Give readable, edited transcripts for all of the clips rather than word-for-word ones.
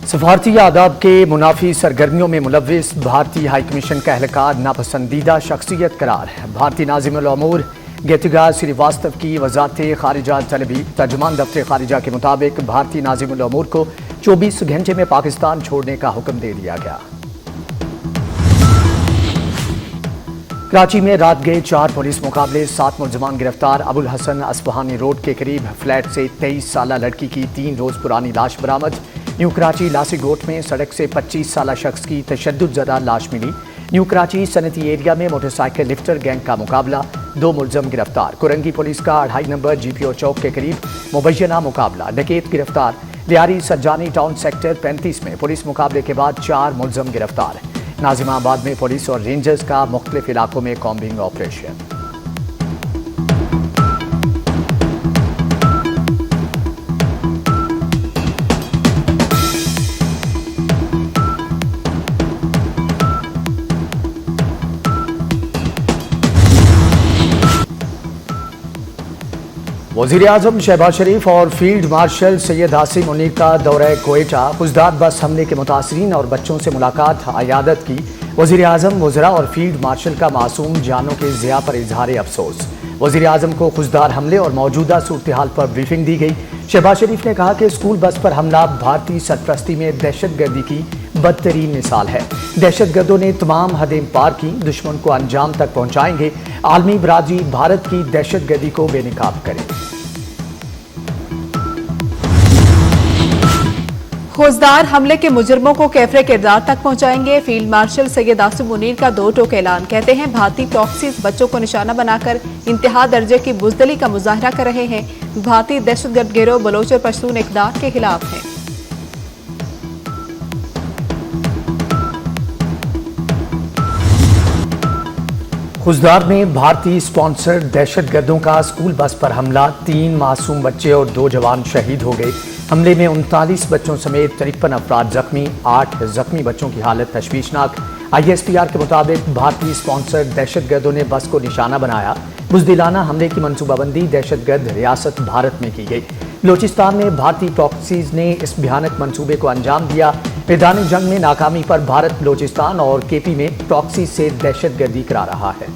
सफारती आदाब के मुनाफी सरगर्मियों में मुलव्विस भारतीय हाई कमीशन का एहलकार नापसंदीदा शख्सियत करार। भारतीय नाज़िमुल उमूर गेतुगा श्रीवास्तव की वजारत खारिजा तलबी तर्जुमान दफ्तर खारिजा के मुताबिक भारतीय नाज़िमुल उमूर को 24 घंटे में पाकिस्तान छोड़ने का हुक्म दे दिया गया। कराची में रात गए 4 पुलिस मुकाबले, 7 मुलजमान गिरफ्तार। अबुल हसन अस्फहानी रोड के करीब फ्लैट से 23 साला लड़की की 3 रोज पुरानी लाश बरामद। न्यू कराची लासीगोट में सड़क से 25 साला शख्स की तशद्दुदज़दा लाश मिली। न्यू कराची सनती एरिया में मोटरसाइकिल लिफ्टर गैंग का मुकाबला, 2 मुलजम गिरफ्तार। कुरंगी पुलिस का 2.5 नंबर GPO चौक के करीब मुबैना मुकाबला, डकैत गिरफ्तार। लियारी सज्जानी टाउन सेक्टर 35 में पुलिस मुकाबले के बाद 4 मुलजम गिरफ्तार। नाजिमाबाद में पुलिस और रेंजर्स का मुख्तलिफ इलाकों में कॉम्बिंग ऑपरेशन। वज़ीर-ए-आज़म शहबाज शरीफ और फील्ड मार्शल सैयद आसिम मुनीर का दौरा कोयटा, खुजदार बस हमले के मुतासरीन और बच्चों से मुलाकात अयादत की। वज़ीर-ए-आज़म, वज़रा और फील्ड मार्शल का मासूम जानों के ज़िया पर इजहार अफसोस। वज़ीर-ए-आज़म को खुजदार हमले और मौजूदा सूरत हाल पर ब्रीफिंग दी गई। शहबाज शरीफ ने कहा कि स्कूल बस पर हमला भारतीय सरपरस्ती में दहशतगर्दी की बदतरीन मिसाल है। दहशतगर्दों ने तमाम हदें पार की, दुश्मन को अंजाम तक पहुंचाएंगे। आलमी बरादरी भारत की दहशतगर्दी को बेनकाब करे। खुजदार हमले के मुजरमों को कैफरे किरदार तक पहुंचाएंगे। फील्ड मार्शल सैयद आसिम मुनीर का 2 टोक ऐलान। कहते हैं भारतीय प्रॉक्सीज बच्चों को निशाना बनाकर इंतहा दर्जे की बुज़दिली का मुजाहरा कर रहे हैं। भारतीय दहशतगर्द गिरोह बलोच और पश्तून इक़दार के खिलाफ हैं। खुजदार में भारतीय स्पॉन्सर्ड दहशतगर्दों का स्कूल बस पर हमला, 3 मासूम बच्चे और 2 जवान शहीद हो गए। हमले में 39 बच्चों समेत 53 अफराद जख्मी, 8 जख्मी बच्चों की हालत तशवीशनाक। ISPR के मुताबिक भारतीय स्पॉन्सर्ड दहशतगर्दों ने बस को निशाना बनाया। बुज़दिलाना हमले की मनसूबाबंदी दहशतगर्द रियासत भारत में की गई। बलोचिस्तान में भारतीय प्रॉक्सीज ने इस भयानक मंसूबे को अंजाम दिया। मैदान जंग में नाकामी पर भारत बलोचिस्तान और KP में प्रॉक्सी से दहशतगर्दी करा रहा है।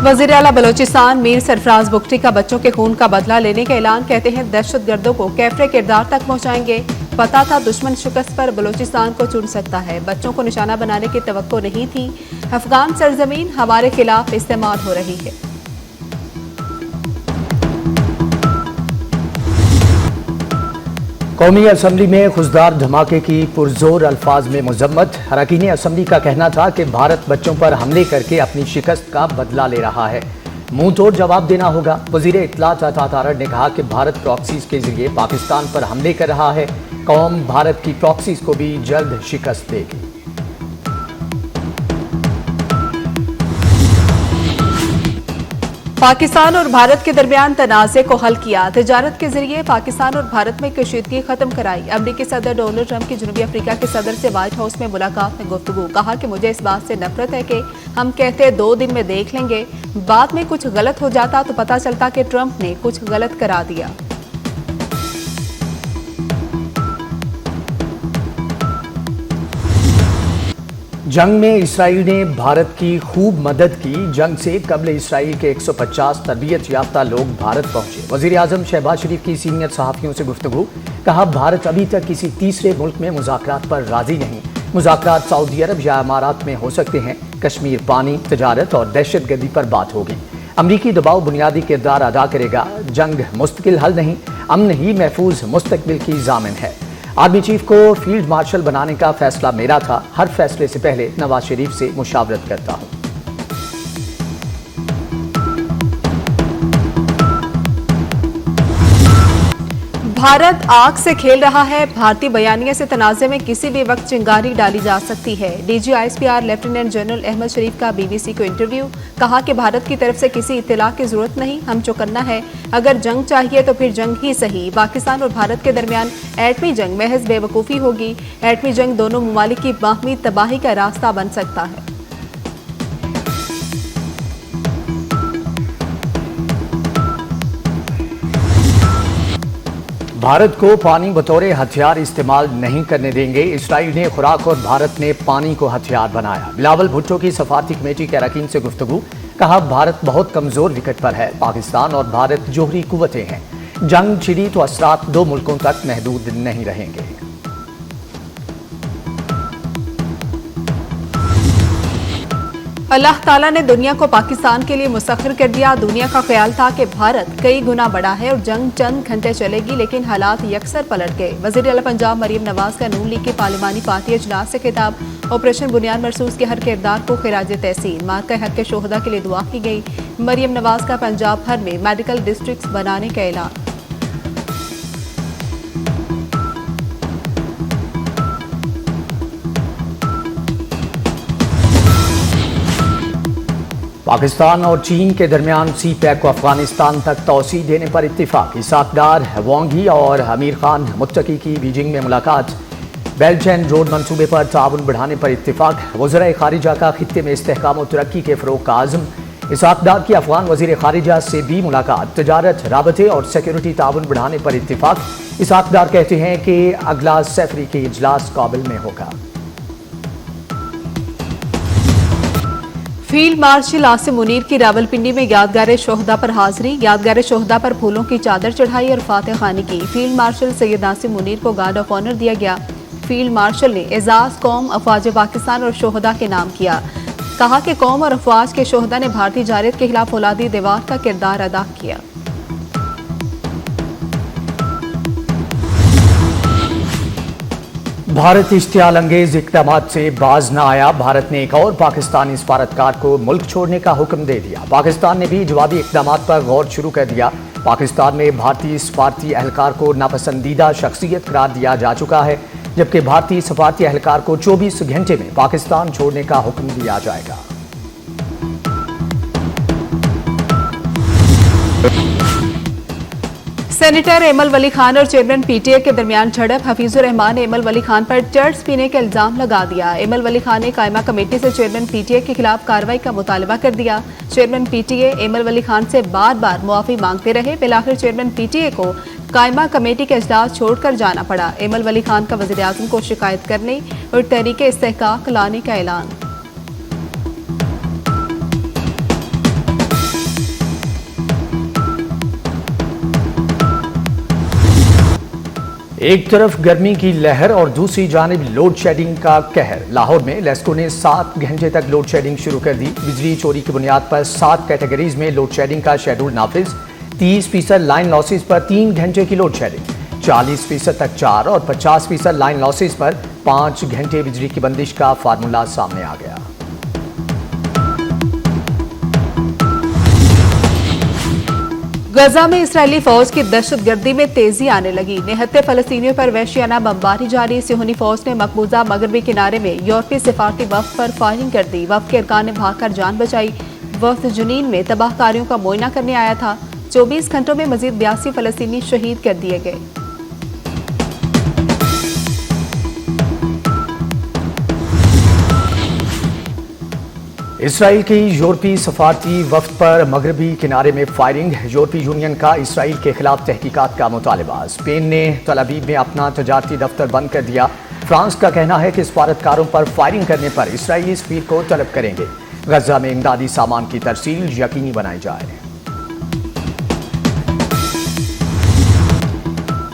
वज़ीर आला बलोचिस्तान मीर सरफराज बुगटी का बच्चों के खून का बदला लेने का ऐलान। कहते हैं दहशतगर्दों को कैफरे किरदार तक पहुंचाएंगे। पता था दुश्मन शिकस्त पर बलोचिस्तान को चुन सकता है। बच्चों को निशाना बनाने की तवक्को नहीं थी। अफगान सरजमीन हमारे खिलाफ इस्तेमाल हो रही है। कौमी असम्बली में खुजदार धमाके की पुरजोर अल्फाज में मजम्मत। अरकान असम्बली का कहना था कि भारत बच्चों पर हमले करके अपनी शिकस्त का बदला ले रहा है, मुंह तोड़ जवाब देना होगा। वज़ीर इत्तलात अता तारड़ ने कहा कि भारत प्रॉक्सीज के जरिए पाकिस्तान पर हमले कर रहा है। कौम भारत की प्रॉक्सीज को भी जल्द शिकस्त देगी। पाकिस्तान और भारत के दरमियान तनाज़े को हल किया। तिजारत के जरिए पाकिस्तान और भारत में कशीदगी खत्म कराई। अमरीकी सदर डोनाल्ड ट्रंप की जनूबी अफ्रीका के सदर से व्हाइट हाउस में मुलाकात में गुफ्तगू। कहा कि मुझे इस बात से नफरत है कि हम कहते 2 दिन में देख लेंगे, बाद में कुछ गलत हो जाता तो पता चलता कि ट्रंप ने कुछ गलत करा दिया। जंग में इसराइल ने भारत की खूब मदद की। जंग से कबल इसराइल के 150 तरबियत याफ्ता लोग भारत पहुंचे। वज़ीर-ए-आज़म शहबाज शरीफ की सीनियर सहाफ़ियों से गुफ्तगू। कहा भारत अभी तक किसी तीसरे मुल्क में मुज़ाकरात पर राजी नहीं। मुज़ाकरात सऊदी अरब या इमारात में हो सकते हैं। कश्मीर, पानी, तिजारत और दहशतगर्दी पर बात होगी। अमरीकी दबाव बुनियादी किरदार अदा करेगा। जंग मुस्तकिल हल नहीं, अमन ही महफूज मुस्तकबिल की ज़ामिन है। आर्मी चीफ को फील्ड मार्शल बनाने का फैसला मेरा था। हर फैसले से पहले नवाज शरीफ से मुशावरत करता हूं। भारत आग से खेल रहा है। भारतीय बयानिया से तनाज़े में किसी भी वक्त चिंगारी डाली जा सकती है। DG ISPR lieutenant general Ahmed Sharif का BBC को इंटरव्यू। कहा कि भारत की तरफ से किसी इत्तला की जरूरत नहीं, हम चौकन्ना है। अगर जंग चाहिए तो फिर जंग ही सही। पाकिस्तान और भारत के दरमियान एटमी जंग महज बेवकूफ़ी होगी। एटमी जंग दोनों ममालिक की बाहमी तबाही का रास्ता बन सकता है। भारत को पानी बतौर हथियार इस्तेमाल नहीं करने देंगे। इसराइल ने खुराक और भारत ने पानी को हथियार बनाया। बिलावल भुट्टो की सफारती कमेटी के अरकान से गुफ्तगू। कहा, भारत बहुत कमजोर विकेट पर है। पाकिस्तान और भारत जोहरी कुव्वतें हैं। जंग छिड़ी तो असरात दो मुल्कों तक महदूद नहीं रहेंगे। अल्लाह ताला ने दुनिया को पाकिस्तान के लिए मुसख्खर कर दिया। दुनिया का ख्याल था कि भारत कई गुना बड़ा है और जंग चंद घंटे चलेगी, लेकिन हालात यकसर पलट गए। वज़ीर आला पंजाब मरियम नवाज का नून लीग के पार्लिमानी पार्टी इजलास से खिताब। ऑपरेशन बुनियाद मरसूस के हर किरदार को खिराज तहसीन। मार्का हक के शोहदा के लिए दुआ की गई। मरियम नवाज का पंजाब भर में मेडिकल डिस्ट्रिक्ट बनाने का ऐलान। पाकिस्तान और चीन के दरमियान सी पैक को अफगानिस्तान तक तोसी देने पर इत्तिफाक। इसाकदार वांग ही और अमीर खान मुत्तकी की बीजिंग में मुलाकात। बेल्ट एंड रोड मनसूबे पर ताउन बढ़ाने पर इत्तिफाक। वज़ीर खारिजा का खित्ते में इस्तेहकाम और तरक्की के फ़रोग़ का आज़म। इसाकदार की अफगान वज़ीर खारिजा से भी मुलाकात। तजारत, राबते और सिक्योरिटी ताउन बढ़ाने पर इत्तिफाक। इसाकदार कहते हैं कि अगला सैफरी के इजलास काबिल में होगा। फील्ड मार्शल आसिम मुनीर की रावलपिंडी में यादगार शोहदा पर हाजिरी। यादगार शोहदा पर फूलों की चादर चढ़ाई और फातह खानी की। फील्ड मार्शल सैयद आसिम मुनीर को गार्ड ऑफ ऑनर दिया गया। फील्ड मार्शल ने एजाज कौम, अफवाज पाकिस्तान और शोहदा के नाम किया। कहा कि कौम और अफवाज के शोहदा ने भारतीय जारियत के खिलाफ औलादी दीवार का किरदार अदा किया। भारत इश्तियाल अंगेज इक़दामात से बाज न आया। भारत ने एक और पाकिस्तानी सफारतकार को मुल्क छोड़ने का हुक्म दे दिया। पाकिस्तान ने भी जवाबी इक़दामात पर गौर शुरू कर दिया। पाकिस्तान में भारतीय सफारती एहलकार को नापसंदीदा शख्सियत करार दिया जा चुका है, जबकि भारतीय सफारती एहलकार को 24 घंटे में पाकिस्तान छोड़ने का हुक्म दिया जाएगा। सेनेटर एमल वली खान और चेयरमैन पीटीए के दरमियान झड़प। हफीजुर रहमान ने एमल वली खान पर चर्च पीने का इल्जाम लगा दिया। एमल वली खान ने कायमा कमेटी से चेयरमैन पीटीए के खिलाफ कार्रवाई का मुतालबा कर दिया। चेयरमैन पीटीए एमल वली खान से बार बार मुआफी मांगते रहे। बिलाखिर चेयरमैन पीटीए को कायमा कमेटी का इजलास छोड़कर जाना पड़ा। एमल वली खान का वज़ीर आज़म को शिकायत करने और तहरीक इस्तेहकाक लाने का ऐलान। एक तरफ गर्मी की लहर और दूसरी जानिब लोड शेडिंग का कहर। लाहौर में लेस्को ने 7 घंटे तक लोड शेडिंग शुरू कर दी। बिजली चोरी की बुनियाद पर 7 कैटेगरीज में लोड शेडिंग का शेड्यूल नाफिज। 30% लाइन लॉसेज पर 3 घंटे की लोड शेडिंग। 40% तक 4 और 50% लाइन लॉसेज पर 5 घंटे बिजली की बंदिश का फार्मूला सामने आ गया। गजा में इसराइली फौज की दहशतगर्दी में तेजी आने लगी। निहत्ते फलस्तीनियों पर वहशियाना बमबारी जारी। सिहोनी फौज ने मकबूजा मगरबी किनारे में यूरोपीय सिफारती वफ्द पर फायरिंग कर दी। वफ्द के अरकान ने भागकर जान बचाई। वफ्द जुनीन में तबाहकारियों का मुआयना करने आया था। 24 घंटों में मजीद 82 फलस्तीनी शहीद कर दिए गए। इसराइल की यूरोपीय सफारती वफ्द पर मगरबी किनारे में फायरिंग। यूरोपीय यूनियन का इसराइल के खिलाफ तहकीकात का मुतालबा। स्पेन ने तल अवीव में अपना तजारती दफ्तर बंद कर दिया। फ्रांस का कहना है कि सफारतकारों पर फायरिंग करने पर इसराइली सफीर को तलब करेंगे। गजा में इमदादी सामान की तरसील यकीनी बनाई जाए।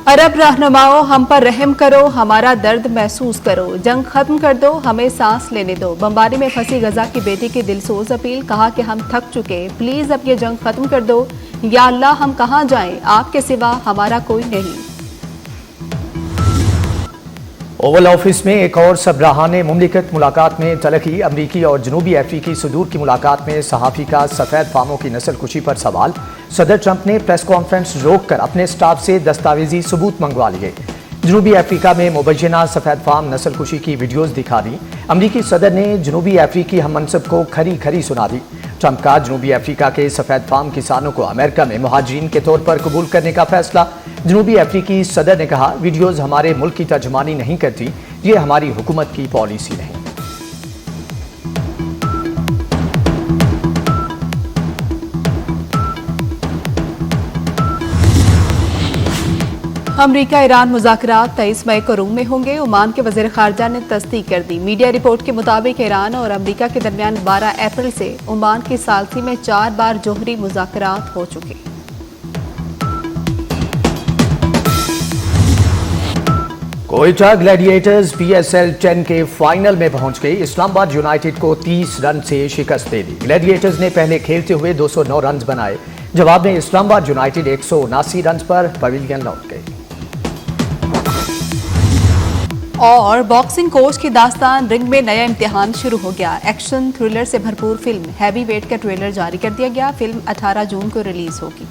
अरब रहनुमाओं, हम पर रहम करो, हमारा दर्द महसूस करो, जंग खत्म कर दो, हमें सांस लेने दो। बमबारी में फंसी गजा की बेटी की दिलसोज अपील। कहा कि हम थक चुके, प्लीज अब ये जंग खत्म कर दो। या अल्लाह, हम कहां जाएं, आपके सिवा हमारा कोई नहीं। ओवल ऑफिस में एक और सबराहाने मुमलिकत मुलाकात में तलखी। अमरीकी और जनूबी अफ्रीकी सदूर की मुलाकात में सहाफ़ी का सफ़ेद फामों की नस्ल कुशी पर सवाल। सदर ट्रंप ने प्रेस कॉन्फ्रेंस रोककर अपने स्टाफ से दस्तावेजी सबूत मंगवा लिए। जनूबी अफ्रीका में मुबैना सफ़ेद फाम नस्ल कुशी की वीडियोज़ दिखा दी। अमरीकी सदर ने जनूबी अफ्रीकी हम मनसब को खरी खरी सुना दी। ट्रंप का जनूबी अफ्रीका के सफ़ेद फाम किसानों को अमेरिका में मुहाजिरीन के तौर पर कबूल करने का फैसला। जनूबी अफ्रीकी सदर ने कहा, वीडियोज़ हमारे मुल्क की तर्जमानी नहीं करती, ये हमारी हुकूमत की पॉलिसी नहीं। अमेरिका ईरान मुज़ाकरात 23 मई को रोम में होंगे। ओमान के वज़ीर ख़ारजा ने तस्दीक कर दी। मीडिया रिपोर्ट के मुताबिक ईरान और अमेरिका के दरमियान 12 अप्रैल से ओमान की सालसी में 4 बार जोहरी मुज़ाकरात हो चुके। कोयटा ग्लैडिएटर्स PSL 10 के फाइनल में पहुंच गई। इस्लामाबाद यूनाइटेड को 30 रन से शिकस्त दे दी। ग्लैडिएटर्स ने पहले खेलते हुए 209 रन बनाए। जवाब में इस्लामाबाद यूनाइटेड 179 रन पर पवेलियन लौट गई। और बॉक्सिंग कोच की दास्तान, रिंग में नया इम्तिहान शुरू हो गया। एक्शन थ्रिलर से भरपूर फिल्म हैवी वेट का ट्रेलर जारी कर दिया गया। फिल्म 18 जून को रिलीज होगी।